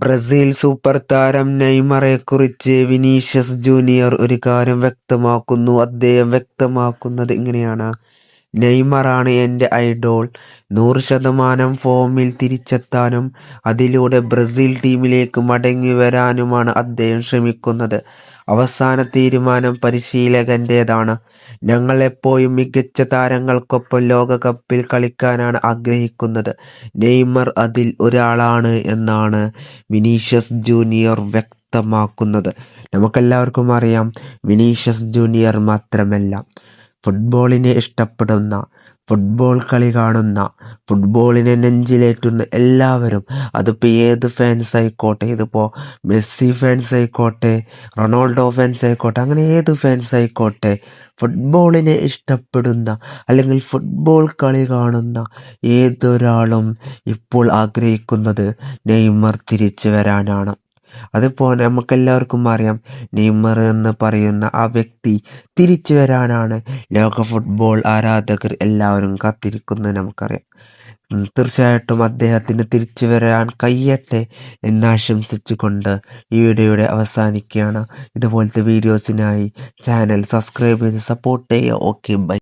Brazil super താരം നെയ്മറെക്കുറിച്ച് Vinicius junior ഒരു കാര്യം വ്യക്തമാക്കുന്നു. അദ്ദേഹം വ്യക്തമാക്കുന്നത് ഇങ്ങനെയാണ്: നെയ്മറാണ് എൻ്റെ ഐഡോൾ. 100% ഫോമിൽ തിരിച്ചെത്താനും അതിലൂടെ ബ്രസീൽ ടീമിലേക്ക് മടങ്ങിവരാനുമാണ് അദ്ദേഹം ശ്രമിക്കുന്നത്. അവസാന തീരുമാനം പരിശീലകൻ്റേതാണ്. ഞങ്ങൾ എപ്പോഴും മികച്ച താരങ്ങൾക്കൊപ്പം ലോകകപ്പിൽ കളിക്കാനാണ് ആഗ്രഹിക്കുന്നത്. നെയ്മർ അതിൽ ഒരാളാണ് എന്നാണ് വിനീഷ്യസ് ജൂനിയർ വ്യക്തമാക്കുന്നത്. നമുക്കെല്ലാവർക്കും അറിയാം, വിനീഷ്യസ് ജൂനിയർ മാത്രമല്ല, ഫുട്ബോളിനെ ഇഷ്ടപ്പെടുന്ന, ഫുട്ബോൾ കളി കാണുന്ന, ഫുട്ബോളിനെ നെഞ്ചിലേറ്റുന്ന എല്ലാവരും, അതിപ്പോൾ ഏത് ഫാൻസ് ആയിക്കോട്ടെ, ഇതിപ്പോൾ മെസ്സി ഫാൻസ് ആയിക്കോട്ടെ, റൊണാൾഡോ ഫാൻസ് ആയിക്കോട്ടെ, അങ്ങനെ ഏത് ഫാൻസ് ആയിക്കോട്ടെ, ഫുട്ബോളിനെ ഇഷ്ടപ്പെടുന്ന അല്ലെങ്കിൽ ഫുട്ബോൾ കളി കാണുന്ന ഏതൊരാളും ഇപ്പോൾ ആഗ്രഹിക്കുന്നത് നെയ്മർ തിരിച്ചു വരാനാണ്. അതിപ്പോൾ നമുക്കെല്ലാവർക്കും അറിയാം, നെയ്മർ എന്ന് പറയുന്ന ആ വ്യക്തി തിരിച്ചു വരാനാണ് ലോക ഫുട്ബോൾ ആരാധകർ എല്ലാവരും കാത്തിരിക്കുന്നത് നമുക്കറിയാം. തീർച്ചയായിട്ടും അദ്ദേഹത്തിന് തിരിച്ചു വരാൻ കഴിയട്ടെ എന്നാശംസിച്ചുകൊണ്ട് ഈ വീഡിയോയുടെ അവസാനിക്കുകയാണ്. ഇതുപോലത്തെ വീഡിയോസിനായി ചാനൽ സബ്സ്ക്രൈബ് ചെയ്ത് സപ്പോർട്ട് ചെയ്യുക. Okay, by.